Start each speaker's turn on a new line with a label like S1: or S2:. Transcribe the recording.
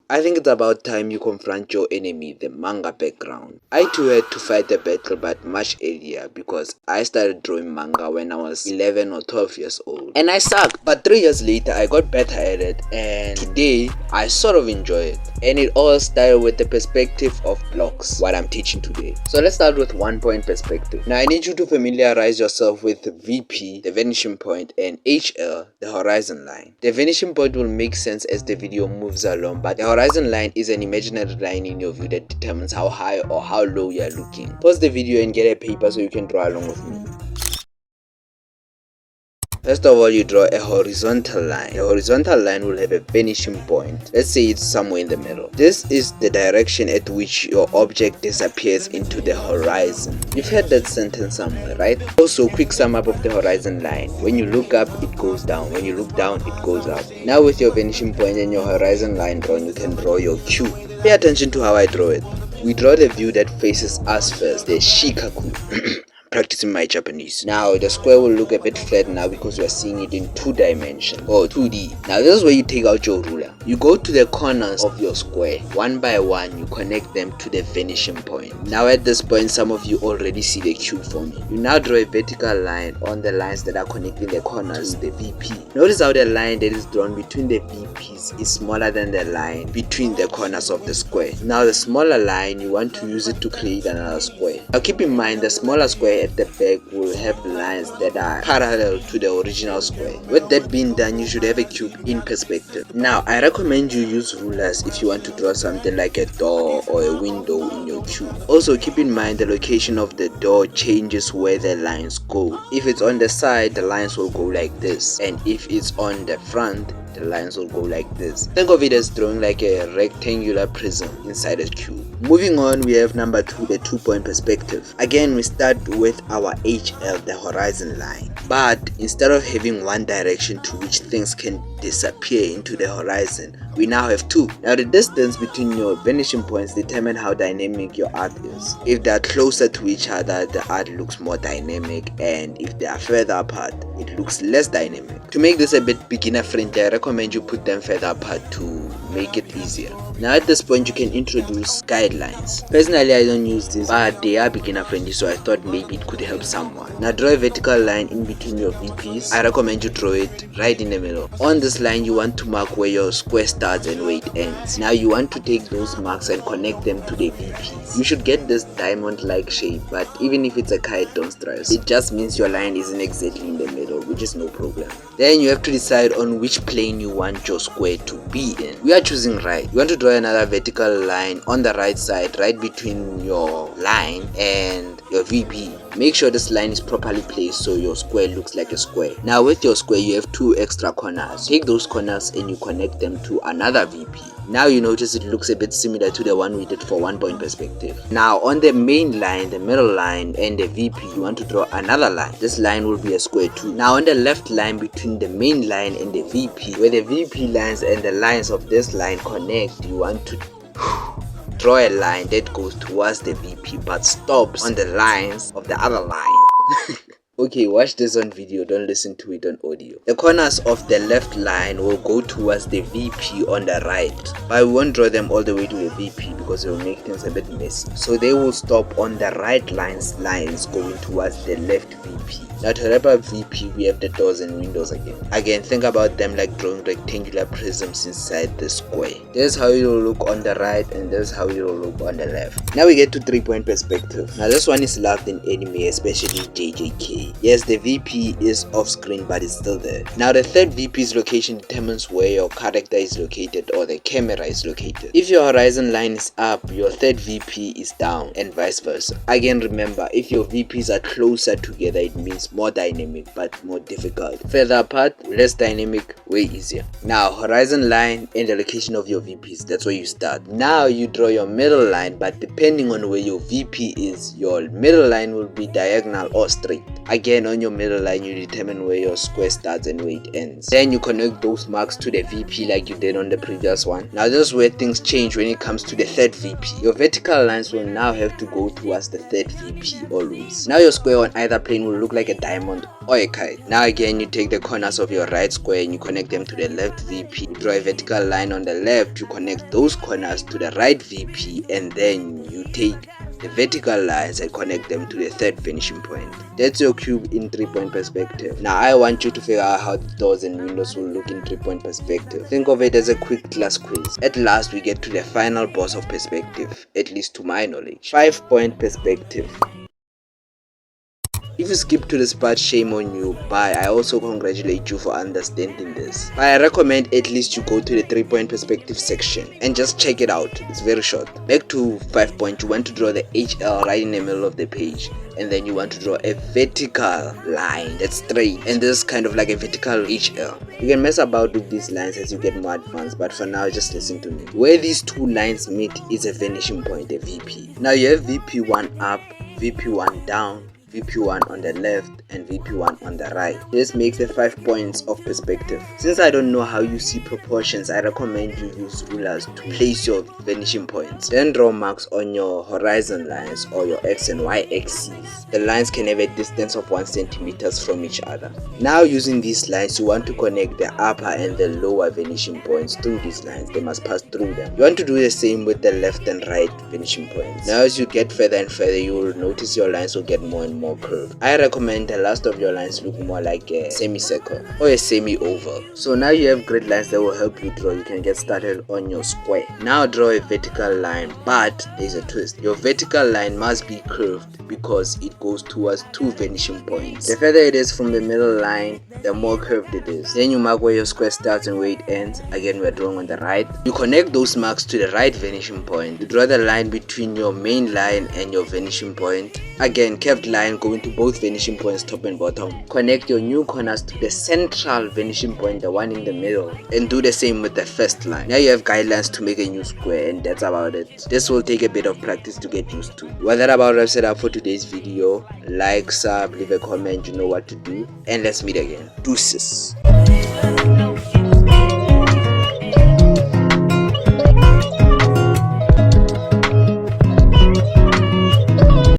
S1: I think it's about time you confront your enemy, the manga background. I too had to fight the battle but much earlier because I started drawing manga when I was 11 or 12 years old. And I sucked, but 3 years later I got better at it and today I sort of enjoy it. And it all started with the perspective of blocks, what I'm teaching today. So let's start with 1 point perspective. Now I need you to familiarize yourself with VP, the vanishing point, and HL, the horizon line. The vanishing point will make sense as the video moves along, but the horizon line is an imaginary line in your view that determines how high or how low you are looking. Pause the video and get a paper so you can draw along with me. First of all, you draw a horizontal line. The horizontal line will have a vanishing point. Let's say it's somewhere in the middle. This is the direction at which your object disappears into the horizon. You've heard that sentence somewhere, right? Also, quick sum up of the horizon line. When you look up, it goes down. When you look down, it goes up. Now with your vanishing point and your horizon line drawn, you can draw your cue. Pay attention to how I draw it. We draw the view that faces us first, the shikaku. Practicing my Japanese. Now the square will look a bit flat now because we are seeing it in 2 dimensions or 2D. Now this is where you take out your ruler. You go to the corners of your square. One by one you connect them to the vanishing point. Now at this point some of you already see the cube for me. You now draw a vertical line on the lines that are connecting the corners to the VP. Notice how the line that is drawn between the VPs is smaller than the line between the corners of the square. Now the smaller line, you want to use it to create another square. Now keep in mind the smaller square at the back will have lines that are parallel to the original square. With that being done, you should have a cube in perspective. Now I recommend you use rulers if you want to draw something like a door or a window in your cube. Also keep in mind the location of the door changes where the lines go. If it's on the side, the lines will go like this, and if it's on the front, the lines will go like this. Think of it as drawing like a rectangular prism inside a cube. Moving on, we have number 2, the 2-point perspective. Again, we start with our HL, the horizon line. But instead of having one direction to which things can disappear into the horizon, we now have 2. Now the distance between your vanishing points determine how dynamic your art is. If they are closer to each other, the art looks more dynamic, and if they are further apart, it looks less dynamic. To make this a bit beginner friendly, I recommend you put them further apart to make it easier. Now at this point you can introduce guidelines. Personally I don't use this, but they are beginner friendly, so I thought maybe it could help someone. Now draw a vertical line in between your VPs. I recommend you draw it right in the middle. On this line you want to mark where your square starts and where it ends. Now you want to take those marks and connect them to the VPs. You should get this diamond like shape, but even if it's a kite, don't stress. It just means your line isn't exactly in the middle, which is no problem. Then you have to decide on which plane you want your square to be in. We are choosing right. You want to draw another vertical line on the right side, right between your line and your VP. Make sure this line is properly placed so your square looks like a square. Now with your square you have 2 extra corners. Take those corners and you connect them to another VP. Now you notice it looks a bit similar to the one we did for 1-point perspective. Now on the main line, the middle line and the VP, you want to draw another line. This line will be a square too. Now on the left line between the main line and the VP, where the VP lines and the lines of this line connect, you want to draw a line that goes towards the VP but stops on the lines of the other line. Okay, watch this on video, don't listen to it on audio. The corners of the left line will go towards the VP on the right, but we won't draw them all the way to the VP because it will make things a bit messy. So they will stop on the right lines going towards the left VP. Now to wrap up VP, we have the doors and windows again. Again, think about them like drawing rectangular prisms inside the square. This is how it will look on the right and this is how it will look on the left. Now we get to 3-point perspective. Now this one is loved in anime, especially JJK. Yes, the VP is off screen but it's still there. Now the third VP's location determines where your character is located or the camera is located. If your horizon line is up, your third VP is down and vice versa. Again, remember, if your VPs are closer together it means more dynamic but more difficult. Further apart, less dynamic, way easier. Now horizon line and the location of your VPs, that's where you start. Now you draw your middle line, but depending on where your VP is, your middle line will be diagonal or straight. Again, on your middle line, you determine where your square starts and where it ends. Then you connect those marks to the VP like you did on the previous one. Now this is where things change when it comes to the third VP. Your vertical lines will now have to go towards the third VP always. Now your square on either plane will look like a diamond or a kite. Now again, you take the corners of your right square and you connect them to the left VP. You draw a vertical line on the left, you connect those corners to the right VP, and then you take the vertical lines and connect them to the third finishing point. That's your cube in 3-point perspective. Now I want you to figure out how the doors and windows will look in 3-point perspective. Think of it as a quick class quiz. At last we get to the final boss of perspective, at least to my knowledge. 5-point perspective. If you skip to this part, shame on you, but I also congratulate you for understanding this. But I recommend at least you go to the 3-point perspective section and just check it out. It's very short. Back to 5 point, you want to draw the HL right in the middle of the page, and then you want to draw a vertical line that's straight, and this is kind of like a vertical HL. You can mess about with these lines as you get more advanced, but for now just listen to me. Where these two lines meet is a vanishing point, a VP. Now you have VP1 up, VP1 down, VP1 on the left, and VP1 on the right. This makes the 5 points of perspective. Since I don't know how you see proportions, I recommend you use rulers to place your vanishing points. Then draw marks on your horizon lines or your X and Y axes. The lines can have a distance of 1 cm from each other. Now using these lines, you want to connect the upper and the lower vanishing points through these lines. They must pass through them. You want to do the same with the left and right vanishing points. Now as you get further and further, you will notice your lines will get more and more curved. I recommend the last of your lines look more like a semicircle or a semi-oval. So now you have grid lines that will help you draw. You can get started on your square. Now draw a vertical line, but there's a twist. Your vertical line must be curved because it goes towards 2 vanishing points. The further it is from the middle line, the more curved it is. Then you mark where your square starts and where it ends. Again, we're drawing on the right. You connect those marks to the right vanishing point. You draw the line between your main line and your vanishing point. Again, curved line going to both vanishing points, top and bottom. Connect your new corners to the central vanishing point, the one in the middle, and do the same with the first line. Now you have guidelines to make a new square, and that's about it. This will take a bit of practice to get used to. Well, that about wraps it up for today's video. Like, sub, leave a comment, you know what to do, and let's meet again. Deuces.